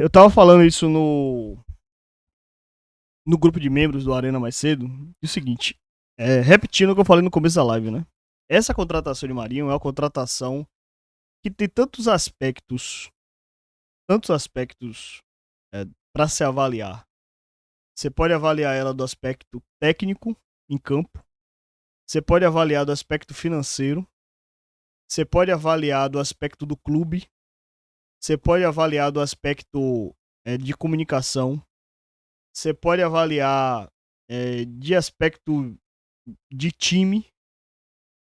Eu tava falando isso no grupo de membros do Arena mais cedo. E o seguinte, repetindo o que eu falei no começo da live, né? Essa contratação de Marinho é uma contratação que tem tantos aspectos para se avaliar. Você pode avaliar ela do aspecto técnico em campo, você pode avaliar do aspecto financeiro, você pode avaliar do aspecto do clube, você pode avaliar do aspecto de comunicação, você pode avaliar de aspecto de time,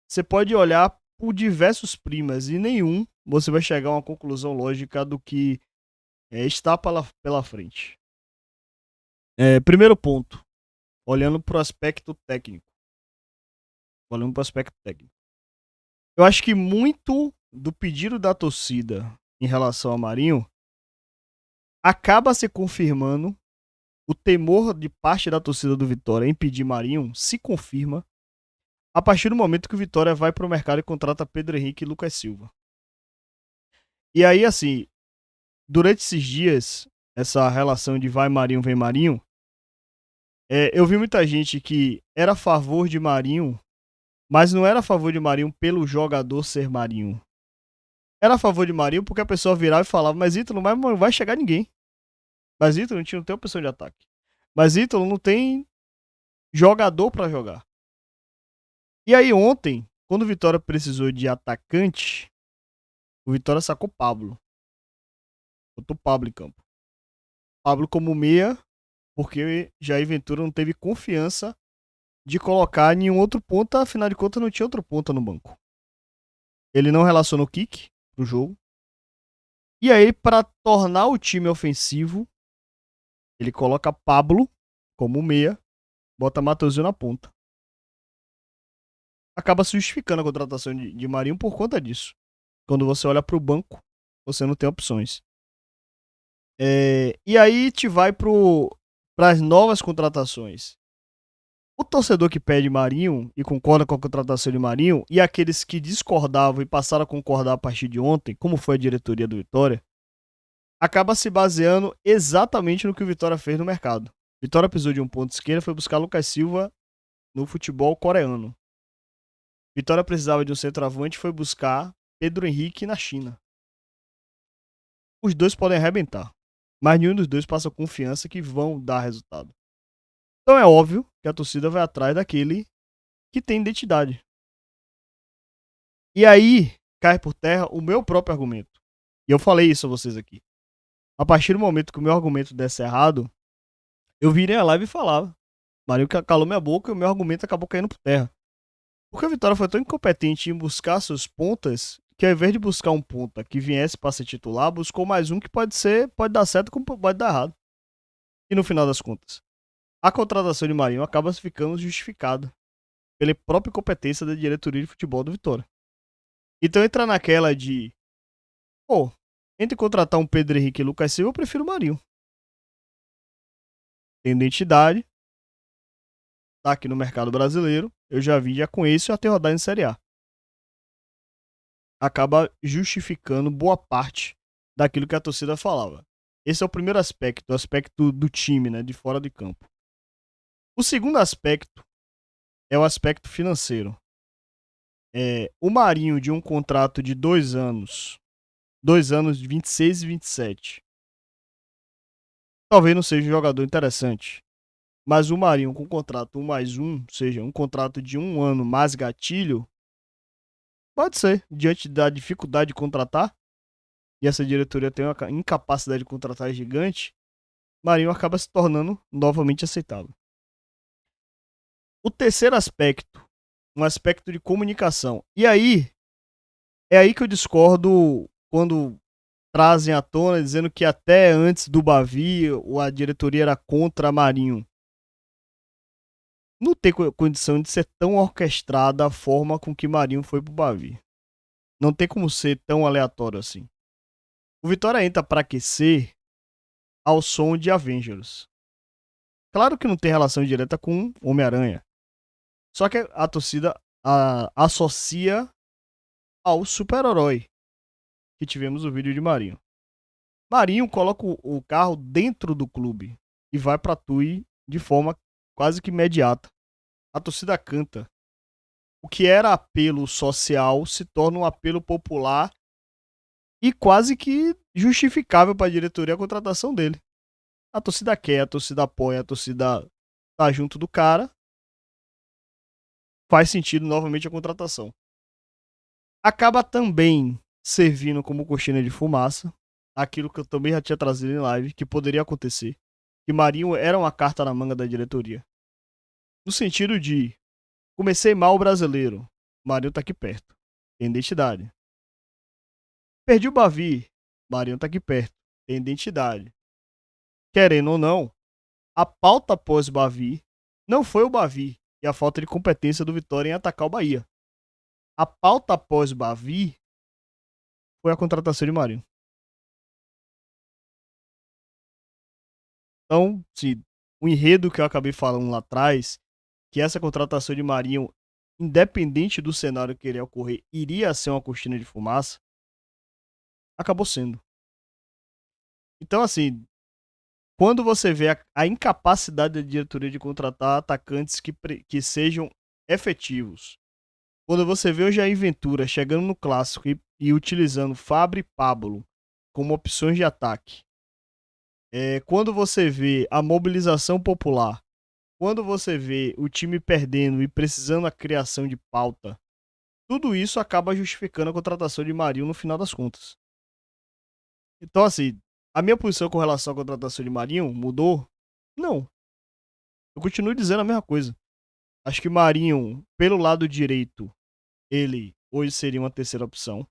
você pode olhar por diversos primas e nenhum você vai chegar a uma conclusão lógica do que está pela frente. Primeiro ponto, olhando para o aspecto técnico. Olhando para o aspecto técnico. Eu acho que muito do pedido da torcida em relação a Marinho acaba se confirmando. O temor de parte da torcida do Vitória em pedir Marinho se confirma a partir do momento que o Vitória vai para o mercado e contrata Pedro Henrique e Lucas Silva. E aí, assim, durante esses dias, essa relação de vai Marinho, vem Marinho, eu vi muita gente que era a favor de Marinho, mas não era a favor de Marinho pelo jogador ser Marinho. Era a favor de Marinho porque a pessoa virava e falava, mas Ítalo não vai chegar ninguém. Mas Ítalo não tem opção de ataque. Mas Ítalo não tem jogador para jogar. E aí ontem, quando o Vitória precisou de atacante, o Vitória sacou Pablo. Botou Pablo em campo. Pablo como meia, porque Jair Ventura não teve confiança de colocar nenhum outro ponta, afinal de contas não tinha outro ponta no banco. Ele não relacionou o kick pro jogo. E aí, para tornar o time ofensivo, ele coloca Pablo como meia, bota Matheusinho na ponta. Acaba se justificando a contratação de Marinho por conta disso. Quando você olha pro banco, você não tem opções. E aí te vai para as novas contratações. O torcedor que pede Marinho e concorda com a contratação de Marinho, e aqueles que discordavam e passaram a concordar a partir de ontem, como foi a diretoria do Vitória, acaba se baseando exatamente no que o Vitória fez no mercado. Vitória pisou de um ponto de esquerda, foi buscar Lucas Silva no futebol coreano. Vitória precisava de um centroavante, foi buscar Pedro Henrique na China. Os dois podem arrebentar, mas nenhum dos dois passa confiança que vão dar resultado. Então é óbvio que a torcida vai atrás daquele que tem identidade. E aí cai por terra o meu próprio argumento. E eu falei isso a vocês aqui. A partir do momento que o meu argumento desse errado, eu virei a live e falava. Marinho calou minha boca e o meu argumento acabou caindo por terra. Porque a Vitória foi tão incompetente em buscar seus pontas que ao invés de buscar um ponta que viesse para ser titular, buscou mais um que pode dar certo como pode dar errado. E no final das contas, a contratação de Marinho acaba ficando justificada pela própria competência da diretoria de futebol do Vitória. Então entra naquela de, pô, entre contratar um Pedro Henrique e Lucas Silva, eu prefiro o Marinho. Tem identidade, tá aqui no mercado brasileiro, eu já vi, já conheço e até rodar em Série A. Acaba justificando boa parte daquilo que a torcida falava. Esse é o primeiro aspecto, o aspecto do time, né, de fora de campo. O segundo aspecto é o aspecto financeiro. O Marinho de um contrato de 2 anos de 26 e 27. Talvez não seja um jogador interessante. Mas o Marinho com contrato 1+1, ou seja, um contrato de 1 ano mais gatilho, pode ser, diante da dificuldade de contratar, e essa diretoria tem uma incapacidade de contratar gigante, Marinho acaba se tornando novamente aceitável. O terceiro aspecto, um aspecto de comunicação. E aí, é aí que eu discordo quando trazem à tona dizendo que até antes do Bavi a diretoria era contra Marinho. Não tem condição de ser tão orquestrada a forma com que Marinho foi pro Bavi. Não tem como ser tão aleatório assim. O Vitória entra para aquecer ao som de Avengers. Claro que não tem relação direta com Homem-Aranha. Só que a torcida associa ao super-herói que tivemos o vídeo de Marinho. Marinho coloca o carro dentro do clube e vai pra Tui de forma quase que imediata. A torcida canta. O que era apelo social se torna um apelo popular e quase que justificável para a diretoria a contratação dele. A torcida quer, a torcida apoia, a torcida tá junto do cara. Faz sentido novamente a contratação. Acaba também servindo como cortina de fumaça, aquilo que eu também já tinha trazido em live, que poderia acontecer. Que Marinho era uma carta na manga da diretoria. No sentido de, comecei mal o brasileiro, Marinho tá aqui perto, tem identidade. Perdi o Bavi, Marinho tá aqui perto, tem identidade. Querendo ou não, a pauta após Bavi não foi o Bavi e a falta de competência do Vitória em atacar o Bahia. A pauta após Bavi foi a contratação de Marinho. Então, se o enredo que eu acabei falando lá atrás, que essa contratação de Marinho, independente do cenário que iria ocorrer, iria ser uma cortina de fumaça, acabou sendo. Então, assim, quando você vê a incapacidade da diretoria de contratar atacantes que sejam efetivos, quando você vê o Jair Ventura chegando no clássico e utilizando Fábio e Pablo como opções de ataque, quando você vê a mobilização popular, quando você vê o time perdendo e precisando da criação de pauta, tudo isso acaba justificando a contratação de Marinho no final das contas. Então, assim, a minha posição com relação à contratação de Marinho mudou? Não. Eu continuo dizendo a mesma coisa. Acho que Marinho, pelo lado direito, ele hoje seria uma terceira opção.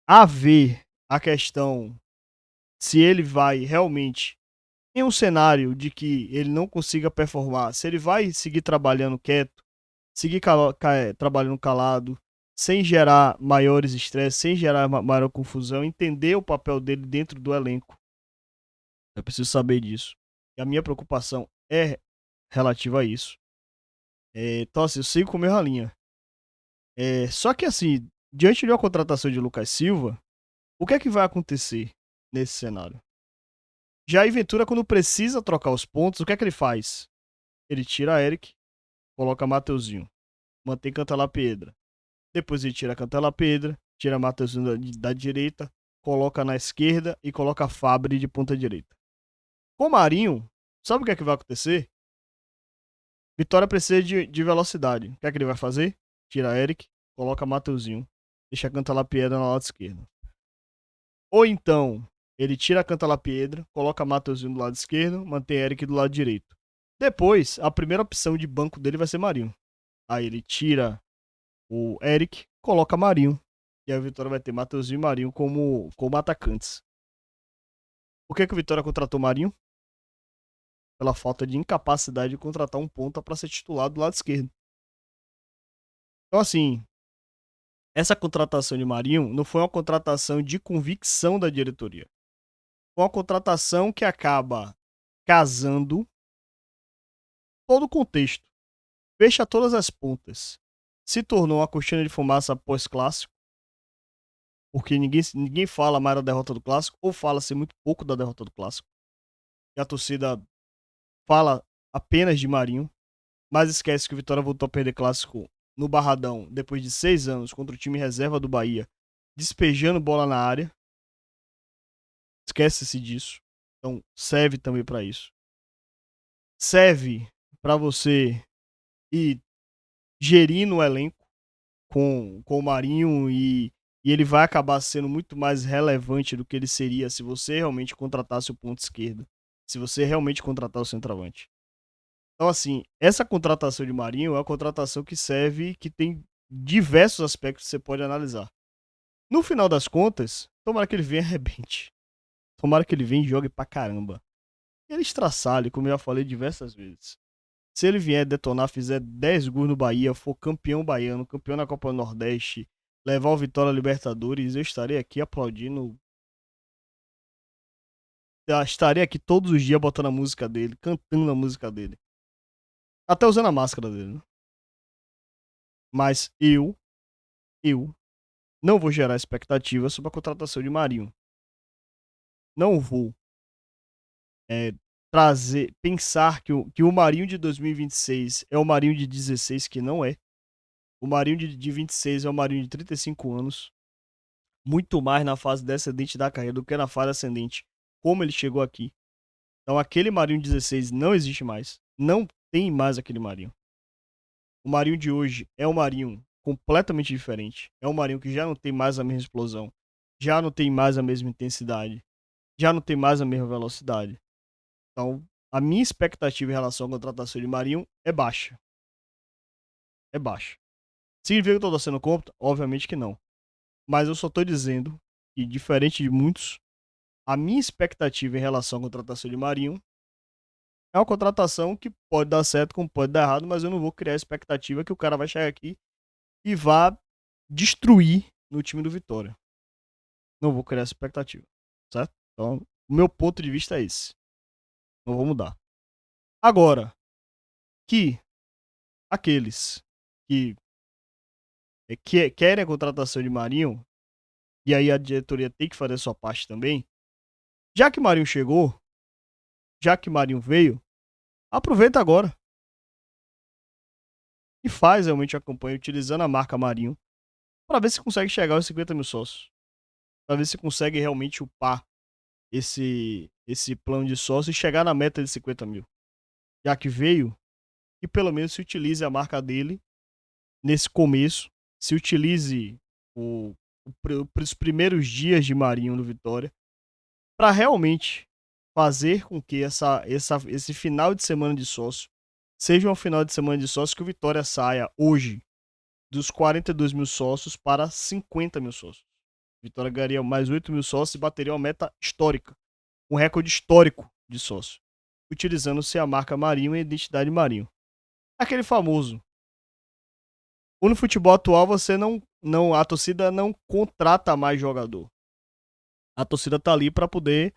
A ver a questão se ele vai realmente, em um cenário de que ele não consiga performar, se ele vai seguir trabalhando quieto, seguir trabalhando calado, sem gerar maiores estresses, sem gerar maior confusão, entender o papel dele dentro do elenco. Eu preciso saber disso. E a minha preocupação é relativa a isso. Então, assim, eu sigo com a minha linha. Só que, assim, diante de uma contratação de Lucas Silva, o que é que vai acontecer nesse cenário? Jair Ventura, quando precisa trocar os pontos, o que é que ele faz? Ele tira Eric, coloca Mateuzinho, mantém Cantalapiedra. Depois ele tira Cantalapiedra, tira Mateuzinho da direita, coloca na esquerda e coloca Fabri de ponta direita. Com o Marinho, sabe o que é que vai acontecer? Vitória precisa de velocidade. O que é que ele vai fazer? Tira Eric, coloca Mateuzinho, deixa Cantalapiedra na lado esquerdo. Ou então, ele tira Cantalapiedra, coloca Mateuzinho do lado esquerdo, mantém Eric do lado direito. Depois, a primeira opção de banco dele vai ser Marinho. Aí ele tira o Eric, coloca Marinho. E aí o Vitória vai ter Mateuzinho e Marinho como atacantes. Por que o Vitória contratou Marinho? Pela falta de incapacidade de contratar um ponta para ser titular do lado esquerdo. Então, assim, essa contratação de Marinho não foi uma contratação de convicção da diretoria. Foi uma contratação que acaba casando todo o contexto. Fecha todas as pontas. Se tornou uma cortina de fumaça pós-clássico, porque ninguém fala mais da derrota do clássico, ou fala-se muito pouco da derrota do clássico. E a torcida fala apenas de Marinho, mas esquece que o Vitória voltou a perder clássico no Barradão depois de 6 anos contra o time reserva do Bahia, despejando bola na área. Esquece-se disso. Então serve também para isso. Serve para você ir gerindo o elenco com o Marinho e ele vai acabar sendo muito mais relevante do que ele seria se você realmente contratasse o ponto esquerdo. Se você realmente contratar o centroavante. Então, assim, essa contratação de Marinho é uma contratação que serve, que tem diversos aspectos que você pode analisar. No final das contas, tomara que ele venha e arrebente. Tomara que ele venha e jogue pra caramba. Ele estraçalhe, como eu já falei diversas vezes. Se ele vier detonar, fizer 10 gols no Bahia, for campeão baiano, campeão da Copa do Nordeste, levar o Vitória à Libertadores, eu estarei aqui aplaudindo. Eu estarei aqui todos os dias botando a música dele, cantando a música dele. Até usando a máscara dele. Né? Mas eu Não vou gerar expectativa sobre a contratação de Marinho. Não vou pensar que o Marinho de 2026 é o Marinho de 16, que não é. O Marinho de 26 é o Marinho de 35 anos. Muito mais na fase descendente da carreira do que na fase ascendente, como ele chegou aqui. Então aquele Marinho 16 não existe mais. Não tem mais aquele Marinho. O Marinho de hoje é um Marinho completamente diferente. É um Marinho que já não tem mais a mesma explosão. Já não tem mais a mesma intensidade. Já não tem mais a mesma velocidade. Então, a minha expectativa em relação à contratação de Marinho é baixa. É baixa. Significa que eu tô torcendo contra? Obviamente que não. Mas eu só tô dizendo que, diferente de muitos, a minha expectativa em relação à contratação de Marinho é uma contratação que pode dar certo, como pode dar errado, mas eu não vou criar a expectativa que o cara vai chegar aqui e vá destruir no time do Vitória. Não vou criar essa expectativa, certo? Então, o meu ponto de vista é esse. Não vou mudar. Agora, que aqueles que querem a contratação de Marinho, e aí a diretoria tem que fazer a sua parte também, já que Marinho chegou, já que Marinho veio, aproveita agora e faz realmente a campanha utilizando a marca Marinho para ver se consegue chegar aos 50 mil sócios. Para ver se consegue realmente upar esse plano de sócio e chegar na meta de 50 mil. Já que veio, e pelo menos se utilize a marca dele nesse começo, se utilize os primeiros dias de Marinho no Vitória para realmente fazer com que esse final de semana de sócio seja um final de semana de sócio que o Vitória saia hoje dos 42 mil sócios para 50 mil sócios. Vitória ganharia mais 8 mil sócios e bateria uma meta histórica, um recorde histórico de sócio, utilizando-se a marca Marinho e a identidade Marinho. Aquele famoso. No futebol atual, a torcida não contrata mais jogador. A torcida tá ali para poder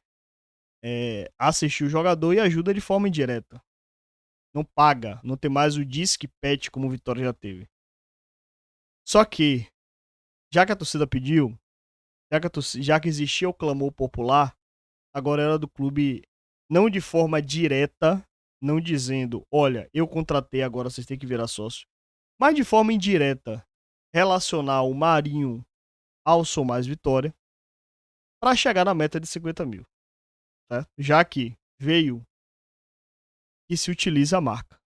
assistir o jogador e ajuda de forma indireta. Não paga, não tem mais o disque pet como o Vitória já teve. Só que, já que a torcida pediu, já que existia o clamor popular, agora era do clube, não de forma direta, não dizendo, olha, eu contratei, agora vocês têm que virar sócio, mas de forma indireta, relacionar o Marinho ao Sou Mais Vitória para chegar na meta de 50 mil. Certo? Já que veio e se utiliza a marca.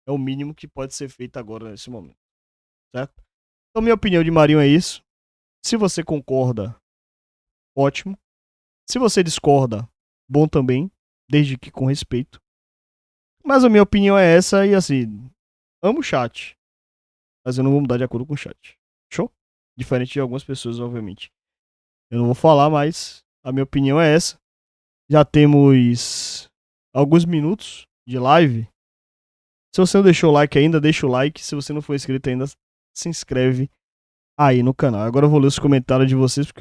É o mínimo que pode ser feito agora nesse momento. Certo? Então, minha opinião de Marinho é isso. Se você concorda, ótimo. Se você discorda, bom também, desde que com respeito. Mas a minha opinião é essa e assim, amo o chat, mas eu não vou mudar de acordo com o chat. Show? Diferente de algumas pessoas, obviamente. Eu não vou falar, mas a minha opinião é essa. Já temos alguns minutos de live. Se você não deixou o like ainda, deixa o like. Se você não for inscrito ainda, se inscreve aí no canal. Agora eu vou ler os comentários de vocês, porque eu